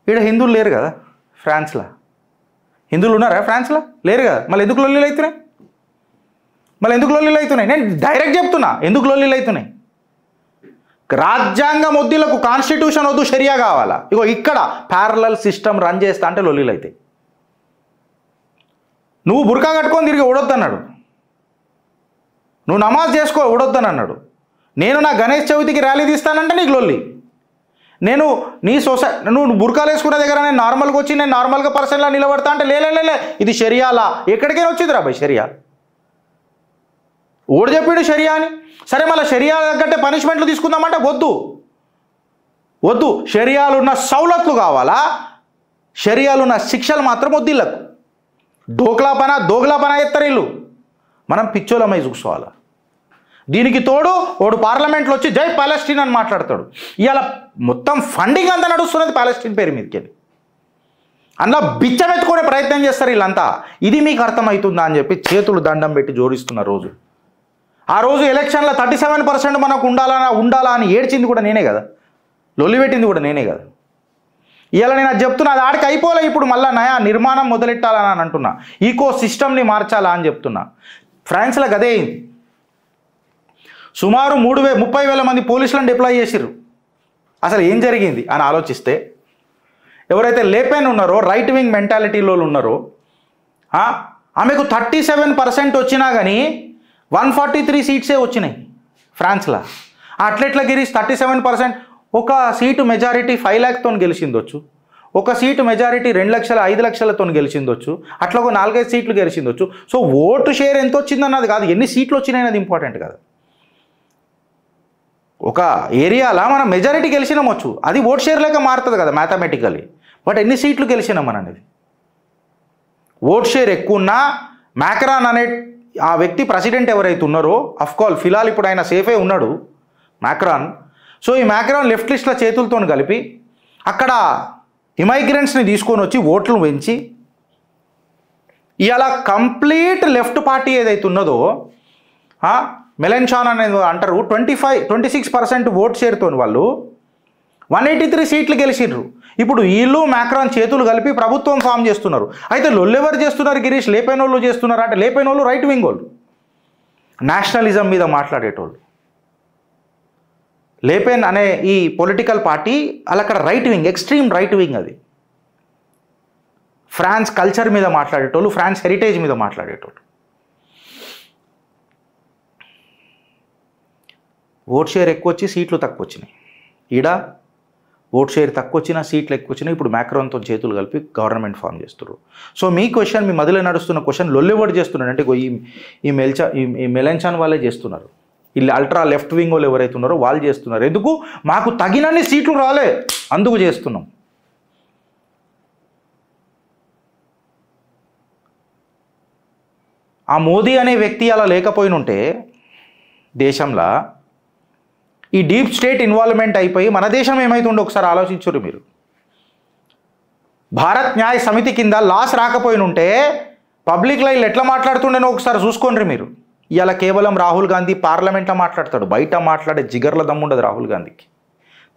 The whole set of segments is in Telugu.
ఇక్కడ హిందువులు లేరు కదా ఫ్రాన్స్లో, హిందువులు ఉన్నారా ఫ్రాన్స్లో? లేరు కదా. మళ్ళీ ఎందుకు లొల్లీలు అవుతున్నాయి? నేను డైరెక్ట్ చెప్తున్నా ఎందుకు లొల్లీలు అవుతున్నాయి. రాజ్యాంగం వద్దులకు కాన్స్టిట్యూషన్ వద్దు, షరియా కావాలా. ఇగో ఇక్కడ ప్యారలల్ సిస్టమ్ రన్ చేస్తా అంటే లొల్లీలు అవుతాయి. నువ్వు బుర్కా కట్టుకొని తిరిగి ఓడొద్దన్నాడు, నువ్వు నమాజ్ చేసుకో ఓడొద్దని అన్నాడు. నేను నా గణేష్ చవితికి ర్యాలీ తీస్తానంటే నీకు లొల్లి. నేను నీ నువ్వు బుర్కాలు వేసుకున్న దగ్గర నేను నార్మల్గా వచ్చి నేను నార్మల్గా పర్సన్లా నిలబడతా అంటే లే ఇది షరియాలా. ఎక్కడికైనా వచ్చింది రా భయ్ షరియా. ఓడి చెప్పాడు షరియా అని. సరే మళ్ళీ షరియా తగ్గట్టే పనిష్మెంట్లు తీసుకుందామంటే వద్దు. షరియాలున్న సౌలతులు కావాలా, షరియాలున్న శిక్షలు మాత్రం వద్దు. ఇళ్ళకు దోగ్లా పన ఎత్తరు వీళ్ళు. మనం పిచ్చోలమై చూసుకోవాలి. దీనికి తోడు వాడు పార్లమెంట్లో వచ్చి జై పాలెస్టీన్ అని మాట్లాడతాడు. ఇవాళ మొత్తం ఫండింగ్ అంతా నడుస్తున్నది పాలెస్టీన్ పేరు మీదకి వెళ్ళి. అందులో బిచ్చమెత్తుకునే ప్రయత్నం చేస్తారు వీళ్ళంతా. ఇది మీకు అర్థమవుతుందా అని చెప్పి చేతులు దండం పెట్టి జోడిస్తున్న రోజు. ఆ రోజు ఎలక్షన్లో 37% మనకు ఉండాలా అని ఏడ్చింది కూడా నేనే కదా, లొల్లి పెట్టింది కూడా నేనే కదా. ఇవాళ నేను అది చెప్తున్నా, అది ఆడికి అయిపోలే. ఇప్పుడు మళ్ళీ నయా నిర్మాణం మొదలెట్టాలని అని అంటున్నా, ఈకో సిస్టమ్ని మార్చాలా అని చెప్తున్నా. ఫ్రాన్స్లో అదే అయింది. సుమారు 30,000 మంది పోలీసులను డిప్లాయ్ చేసిర్రు. అసలు ఏం జరిగింది అని ఆలోచిస్తే, ఎవరైతే లేపెన్ ఉన్నారో రైట్ వింగ్ మెంటాలిటీలో ఉన్నారో ఆమెకు 37% వచ్చినా కానీ 143 సీట్సే వచ్చినాయి ఫ్రాన్స్లో. అట్లెట్లా గిరీష్ 37%? ఒక సీటు మెజారిటీ 5 lakhతో గెలిచిందొచ్చు, ఒక సీటు మెజారిటీ 2 లక్షల 5 లక్షలతో గెలిచిందొచ్చు, అట్లా ఒక 4-5 సీట్లు గెలిచిందొచ్చు. సో ఓటు షేర్ ఎంత వచ్చిందన్నది కాదు, ఎన్ని సీట్లు వచ్చినాయి అది ఇంపార్టెంట్ కదా. ఒక ఏరియాలో మనం మెజారిటీ గెలిచినామొచ్చు, అది ఓట్ షేర్ లేక మారుతుంది కదా మ్యాథమెటికలీ. బట్ ఎన్ని సీట్లు గెలిచినాం అనేది, ఓట్ షేర్ ఎక్కువ ఉన్నా మ్యాక్రాన్ అనే ఆ వ్యక్తి ప్రెసిడెంట్ ఎవరైతే ఉన్నారో, అఫ్కోర్స్ ఫిలాల్ ఇప్పుడు ఆయన సేఫే ఉన్నాడు మ్యాక్రాన్. సో ఈ మ్యాక్రాన్ లెఫ్ట్ లిస్ట్లో చేతులతో కలిపి అక్కడ ఇమైగ్రెంట్స్ని తీసుకొని వచ్చి ఓట్లు పెంచి ఇలా కంప్లీట్ లెఫ్ట్ పార్టీ ఏదైతే ఉన్నదో మెలెన్షాన్ అనేది అంటారు, 26% ఓట్ షేర్తో వాళ్ళు 183 సీట్లు గెలిచిర్రు. ఇప్పుడు వీళ్ళు మ్యాక్రాన్ చేతులు కలిపి ప్రభుత్వం ఫామ్ చేస్తున్నారు. అయితే లొల్లెవరు చేస్తున్నారు గిరీష్? లేపెన్ వాళ్ళు చేస్తున్నారు. అంటే లేపెన్ వాళ్ళు రైట్ వింగ్ వాళ్ళు, నేషనలిజం మీద మాట్లాడేటోళ్ళు. లేపెన్ అనే ఈ పొలిటికల్ పార్టీ అలా అక్కడ right wing, extreme right wing. అది ఫ్రాన్స్ కల్చర్ మీద మాట్లాడేటోళ్ళు, ఫ్రాన్స్ హెరిటేజ్ మీద మాట్లాడేటోళ్ళు. ఓట్ షేర్ ఎక్కువ వచ్చి సీట్లు తక్కువ వచ్చినాయి. ఈడ ఓట్ షేర్ తక్కువ వచ్చినా సీట్లు ఎక్కువ వచ్చినాయి. ఇప్పుడు మ్యాక్రాన్తో చేతులు కలిపి గవర్నమెంట్ ఫామ్ చేస్తున్నారు. సో మీ క్వశ్చన్, మీ మధ్యలో నడుస్తున్న క్వశ్చన్ లొల్లెవడు చేస్తున్నాడు అంటే ఈ మెలెన్షాన్ వాళ్ళే చేస్తున్నారు. వీళ్ళు అల్ట్రా లెఫ్ట్ వింగ్ వాళ్ళు ఎవరైతే ఉన్నారో వాళ్ళు చేస్తున్నారు. ఎందుకు? మాకు తగినన్ని సీట్లు రాలే, అందుకు చేస్తున్నాం. ఆ మోదీ అనే వ్యక్తి అలా లేకపోయినుంటే దేశంలో ఈ డీప్ స్టేట్ ఇన్వాల్వ్మెంట్ అయిపోయి మన దేశం ఏమైతుండో ఒకసారి ఆలోచించురు మీరు. భారత్ న్యాయ సమితి కింద లాస్ రాకపోయినుంటే పబ్లిక్ లైవ్ ఎట్లా మాట్లాడుతుండేనో ఒకసారి చూసుకోండి మీరు. ఇలా కేవలం రాహుల్ గాంధీ పార్లమెంట్లో మాట్లాడతాడు, బయట మాట్లాడే జిగర్ల దమ్ముండదు రాహుల్ గాంధీకి.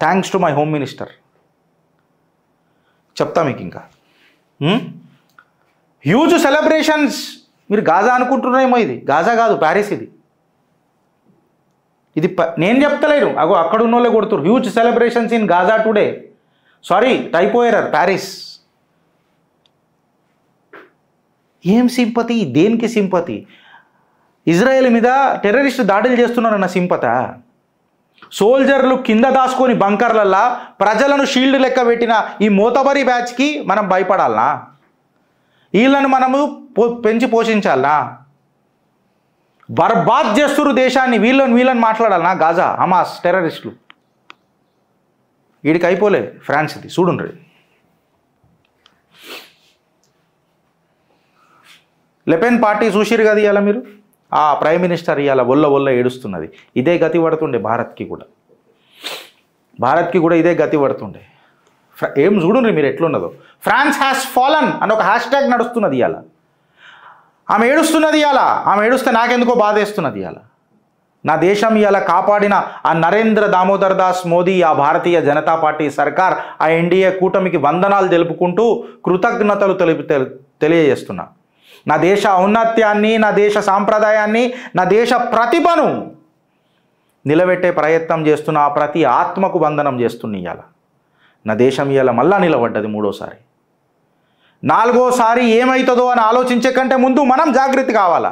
Thanks to my home minister. చెప్తా మీకు ఇంకా హ్యూజ్ సెలబ్రేషన్స్. మీరు గాజా అనుకుంటున్నారేమో, ఇది గాజా కాదు, ప్యారిస్. ఇది నేను చెప్తలేను, అగో అక్కడ ఉన్న వాళ్ళే కొడుతున్నారు. Huge celebrations in Gaza today. Sorry, typo error, Paris. ఏం సింపతి? దేనికి సింపతి? ఇజ్రాయెల్ మీద టెర్రరిస్ట్ దాడులు చేస్తున్నారన్న సింపతా? సోల్జర్లు కింద దాచుకొని బంకర్లల్లా ప్రజలను షీల్డ్ లెక్క పెట్టిన ఈ మోతబరి బ్యాచ్కి మనం భయపడాలనా? వీళ్ళను మనము పెంచి పోషించాలనా? బర్బాద్ చేస్తున్నారు దేశాన్ని, వీళ్ళని మాట్లాడాలనా? గాజా హమాస్ టెర్రరిస్టులు. వీడికి అయిపోలే ఫ్రాన్స్ది. చూడుండ్రి, లెపెన్ పార్టీ చూసిరు కదా ఇవాళ మీరు. ఆ ప్రైమ్ మినిస్టర్ ఇవాళ ఒళ్ళ ఏడుస్తున్నది. ఇదే గతి పడుతుండే భారత్కి కూడా ఇదే గతి పడుతుండే. ఏం చూడండి మీరు ఎట్లున్నదో. ఫ్రాన్స్ హ్యాస్ ఫాలన్ అని ఒక హ్యాష్ నడుస్తున్నది ఇవాళ. ఆమె ఏడుస్తున్నది ఇవాళ. ఆమె ఏడుస్తే నాకెందుకో బాధ వేస్తున్నది ఇవాళ. నా దేశం ఇలా కాపాడిన ఆ నరేంద్ర దామోదర్ దాస్ మోదీ, ఆ భారతీయ జనతా పార్టీ సర్కార్, ఆ ఎన్డీఏ కూటమికి వందనాలు తెలుపుకుంటూ కృతజ్ఞతలు తెలియజేస్తున్నా. నా దేశ ఔన్నత్యాన్ని, నా దేశ సాంప్రదాయాన్ని, నా దేశ ప్రతిభను నిలబెట్టే ప్రయత్నం చేస్తున్న ఆ ప్రతి ఆత్మకు వందనం చేస్తున్న ఇవాళ నా దేశం ఇవాళ మళ్ళా నిలబడ్డది మూడోసారి. నాలుగోసారి ఏమవుతుందో అని ఆలోచించే కంటే ముందు మనం జాగ్రత్త కావాలా.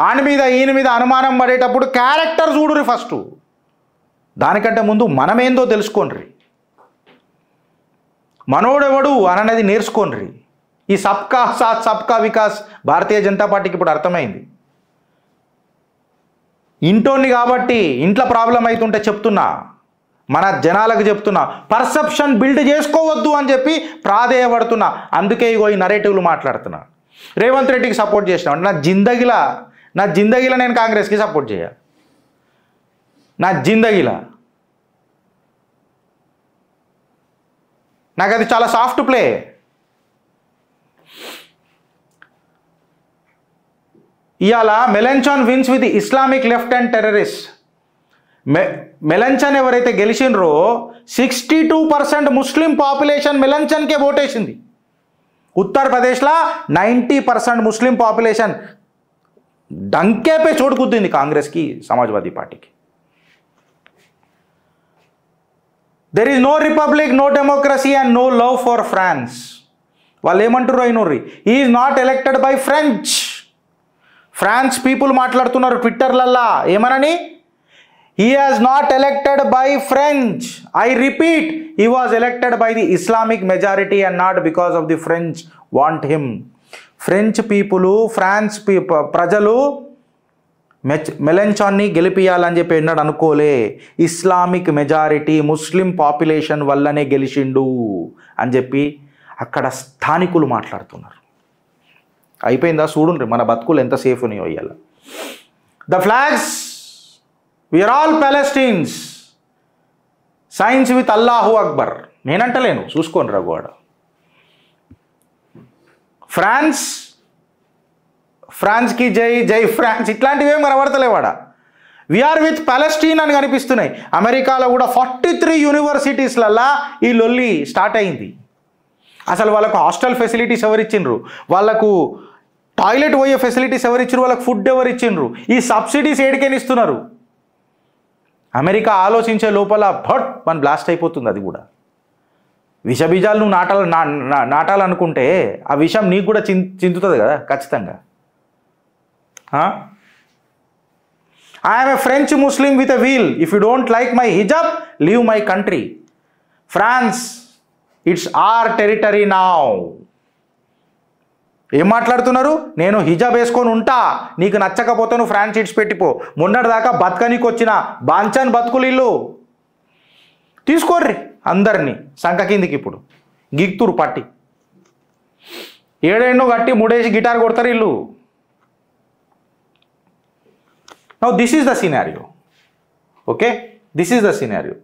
ఆని మీద ఈయన మీద అనుమానం పడేటప్పుడు క్యారెక్టర్ చూడురి ఫస్ట్, దానికంటే ముందు మనమేందో తెలుసుకోండి. మనోడెవడు అననేది నేర్చుకోండి. ఈ సబ్కా సాత్ సబ్కా వికాస్ భారతీయ జనతా పార్టీకి ఇప్పుడు అర్థమైంది. ఇంటోని కాబట్టి ఇంట్లో ప్రాబ్లం అవుతుంటే చెప్తున్నా, మన జనాలకు చెప్తున్నా, పర్సెప్షన్ బిల్డ్ చేసుకోవద్దు అని చెప్పి ప్రాధేయపడుతున్నా. అందుకే ఇగో ఈ నరేటివ్లు మాట్లాడుతున్నా. రేవంత్ రెడ్డికి సపోర్ట్ చేసిన నా జిందగీలో నేను కాంగ్రెస్కి సపోర్ట్ చేయాలి. నా జిందగీలో నాకు అది చాలా సాఫ్ట్ ప్లే. ఇవాళ Melenchon wins with Islamic left and terrorist. Melenchon ఎవరైతే గెలిచిండ్రో 62% ముస్లిం పాపులేషన్ మెలంచన్కే ఓటేసింది. ఉత్తరప్రదేశ్లో 90% ముస్లిం పాపులేషన్ డంకేపై చోటుకుద్దింది కాంగ్రెస్కి, సమాజ్వాదీ పార్టీకి. There is no republic, no democracy and no love for France. వాళ్ళు ఏమంటారు అయినోర్రి, he is not elected by France people మాట్లాడుతున్నారు ట్విట్టర్లల్లా ఏమనని, he has not elected by French. I repeat, he was elected by the Islamic majority and not because of the French want him. French people, France ప్రజలు మెలంచాన్ని గెలిపియాలని చెప్పి ఎన్నడూ అనుకోలే. ఇస్లామిక్ మెజారిటీ ముస్లిం పాపులేషన్ వల్లనే గెలిచిండు అని చెప్పి అక్కడ స్థానికులు మాట్లాడుతున్నారు. అయిపోయిందా చూడండి మన బతుకులు ఎంత సేఫ్ ఉన్నాయో ఇవాళ. The flags, we are all Palestinians, signs with Allahu Akbar. నేనంటలేను, చూసుకోండి రఘువాడ. ఫ్రాన్స్కి జై జై ఫ్రాన్స్ ఇట్లాంటివి ఏం కనబడతలేవాడ. వీఆర్ విత్ పాలెస్టీన్ అని కనిపిస్తున్నాయి. అమెరికాలో కూడా 43 యూనివర్సిటీస్లల్లా ఈ లొల్లి స్టార్ట్ అయింది. అసలు వాళ్ళకు హాస్టల్ ఫెసిలిటీస్ ఎవరిచ్చిండ్రు, వాళ్ళకు టాయిలెట్ పోయే ఫెసిలిటీస్ ఎవరిచ్చిండ్రు, వాళ్ళకు ఫుడ్ ఎవరిచ్చిండ్రు, ఈ సబ్సిడీస్ ఏడికైనా ఇస్తున్నారు. అమెరికా ఆలోచించే లోపల భట్ మన బ్లాస్ట్ అయిపోతుంది. అది కూడా విషబీజాలు నువ్వు నాటాలనుకుంటే ఆ విషం నీకు కూడా చిందుతుంది కదా ఖచ్చితంగా. I'm a French Muslim with a veil. If you don't like my hijab leave my country. France, it's our territory now. ఏం మాట్లాడుతున్నారు, నేను హిజాబ్ వేసుకొని ఉంటా, నీకు నచ్చకపోతే నువ్వు ఫ్రాన్స్ ఇడ్స్ పెట్టిపో. మొన్నటిదాకా బతకనికి వచ్చిన బాంచాన్ బతుకులు ఇల్లు తీసుకోర్రి అందరినీ సంఖ కిందికి. ఇప్పుడు గిక్తురు పట్టి ఏడేండో కట్టి ముడేసి గిటార్ కొడతారు ఇల్లు. Now this is the scenario. Okay, this is the scenario.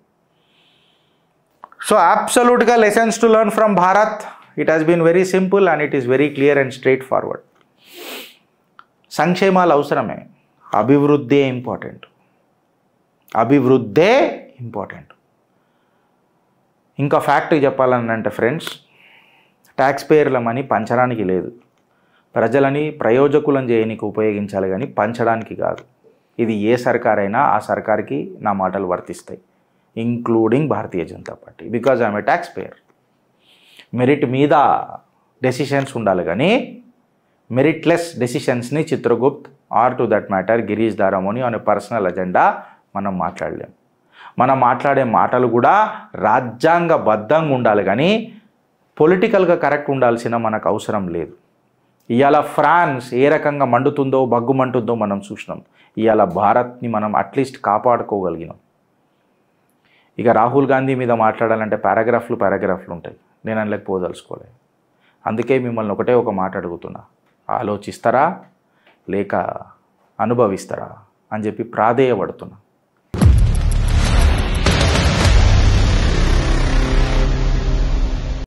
So అబ్సల్యూట్గా lessons to learn from Bharat. It has been very simple and it is very clear and straightforward. సంక్షేమాలు అవసరమే, అభివృద్ధే ఇంపార్టెంట్. ఇంకా ఫ్యాక్ట్ చెప్పాలని అంటే ఫ్రెండ్స్, ట్యాక్స్ పేయర్ల మనీ పంచడానికి లేదు, ప్రజలని ప్రయోజకులను చేయడానికి ఉపయోగించాలి కానీ పంచడానికి కాదు. ఇది ఏ సర్కారైనా ఆ సర్కార్కి నా మాటలు వర్తిస్తాయి, including Bharatiya Janata Party, because I'm a tax payer. Merit మీద డెసిషన్స్ ఉండాలి కానీ మెరిట్లెస్ డెసిషన్స్ని Chitragupt or to that matter Girish Daramoni అనే పర్సనల్ అజెండా మనం మాట్లాడలేం. మనం మాట్లాడే మాటలు కూడా రాజ్యాంగబద్ధంగా ఉండాలి కానీ పొలిటికల్గా కరెక్ట్ ఉండాల్సిన మనకు అవసరం లేదు. ఇవాళ ఫ్రాన్స్ ఏ రకంగా మండుతుందో బగ్గుమంటుందో మనం చూసినాం. ఇవాళ భారత్ని మనం అట్లీస్ట్ కాపాడుకోగలిగినాం. ఇక రాహుల్ గాంధీ మీద మాట్లాడాలంటే పారాగ్రాఫ్లు ఉంటాయి, నేను అనలేకపోదలుచుకోలేదు. అందుకే మిమ్మల్ని ఒకటే ఒక మాట అడుగుతున్నా, ఆలోచిస్తారా లేక అనుభవిస్తారా అని చెప్పి ప్రాధేయపడుతున్నా.